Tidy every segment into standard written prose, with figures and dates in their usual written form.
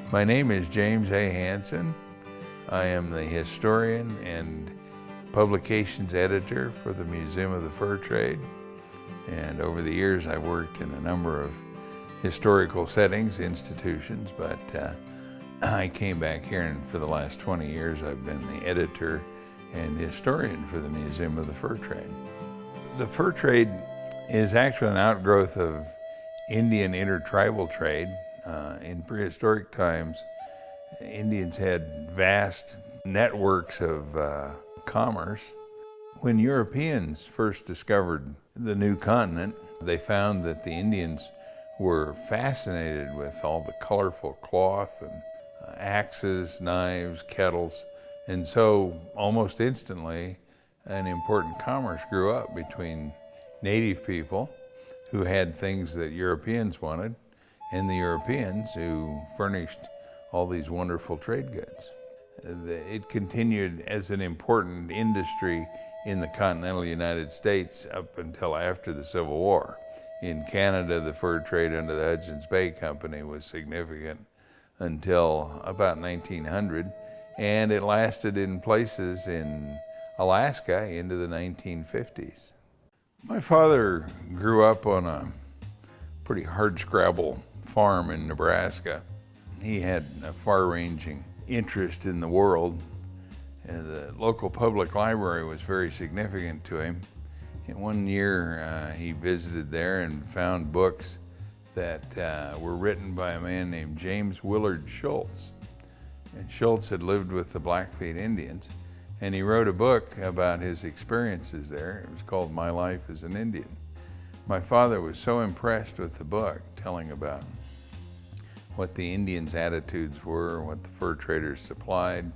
My name is James A. Hansen. I am the historian and publications editor for the Museum of the Fur Trade. And over the years, I've worked in a number of historical settings, institutions, but I came back here, and for the last 20 years, I've been the editor and historian for the Museum of the Fur Trade. The fur trade is actually an outgrowth of Indian intertribal trade. In prehistoric times, Indians had vast networks of commerce. When Europeans first discovered the new continent, they found that the Indians were fascinated with all the colorful cloth and axes, knives, kettles, and so almost instantly an important commerce grew up between native people who had things that Europeans wanted and the Europeans who furnished all these wonderful trade goods. It continued as an important industry in the continental United States up until after the Civil War. In Canada, the fur trade under the Hudson's Bay Company was significant until about 1900, and it lasted in places in Alaska into the 1950s. My father grew up on a pretty hardscrabble farm in Nebraska. He had a far-ranging interest in the world, and the local public library was very significant to him. And one year he visited there and found books that were written by a man named James Willard Schultz. And Schultz had lived with the Blackfeet Indians, and he wrote a book about his experiences there. It was called My Life as an Indian. My father was so impressed with the book, telling about what the Indians' attitudes were, what the fur traders supplied,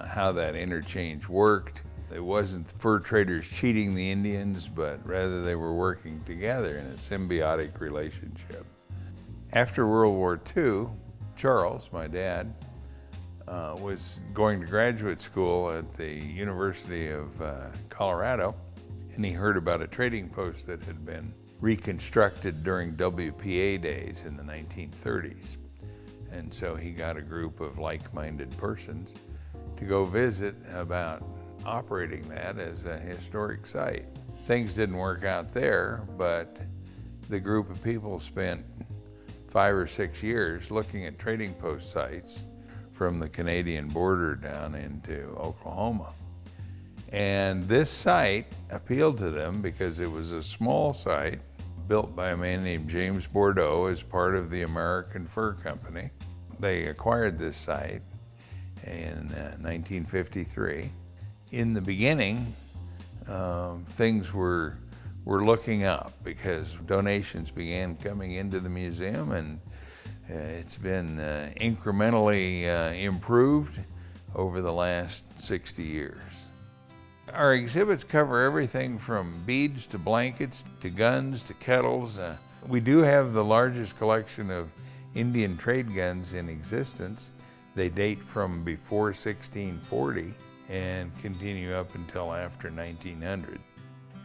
how that interchange worked. It wasn't the fur traders cheating the Indians, but rather they were working together in a symbiotic relationship. After World War II, Charles, my dad, was going to graduate school at the University of Colorado, and he heard about a trading post that had been reconstructed during WPA days in the 1930s. And so he got a group of like-minded persons to go visit about operating that as a historic site. Things didn't work out there, but the group of people spent 5 or 6 years looking at trading post sites from the Canadian border down into Oklahoma. And this site appealed to them because it was a small site built by a man named James Bordeaux as part of the American Fur Company. They acquired this site in 1953. In the beginning, things were looking up because donations began coming into the museum, and it's been incrementally improved over the last 60 years. Our exhibits cover everything from beads to blankets to guns to kettles. We do have the largest collection of Indian trade guns in existence. They date from before 1640 and continue up until after 1900.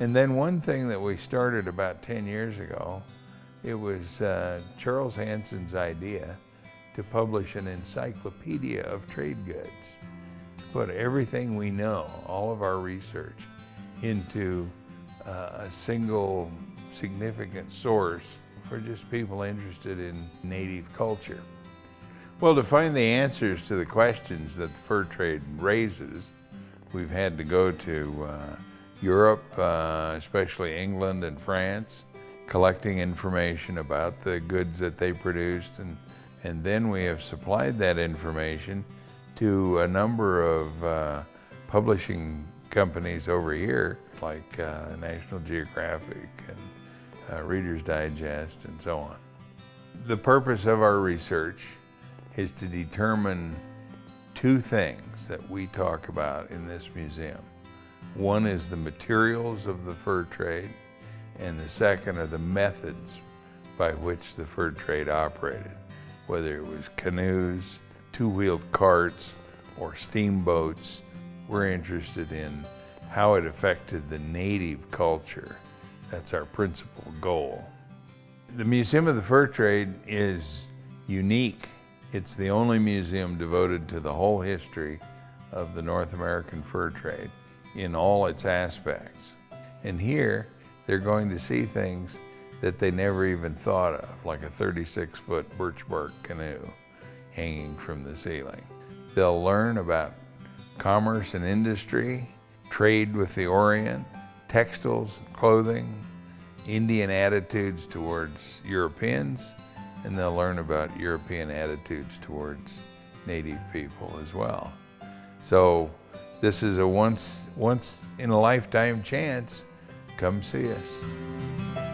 And then one thing that we started about 10 years ago, it was Charles Hansen's idea to publish an encyclopedia of trade goods, to put everything we know, all of our research, into a single significant source for just people interested in native culture. Well, to find the answers to the questions that the fur trade raises, we've had to go to Europe, especially England and France, collecting information about the goods that they produced, and then we have supplied that information to a number of publishing companies over here, like National Geographic and Reader's Digest and so on. The purpose of our research is to determine two things that we talk about in this museum. One is the materials of the fur trade, and the second are the methods by which the fur trade operated, whether it was canoes, two-wheeled carts, or steamboats. We're interested in how it affected the native culture. That's our principal goal. The Museum of the Fur Trade is unique It's the only museum devoted to the whole history of the North American fur trade in all its aspects. And here, they're going to see things that they never even thought of, like a 36-foot birch bark canoe hanging from the ceiling. They'll learn about commerce and industry, trade with the Orient, textiles, clothing, Indian attitudes towards Europeans, and they'll learn about European attitudes towards Native people as well. So this is a once in a lifetime chance. Come see us.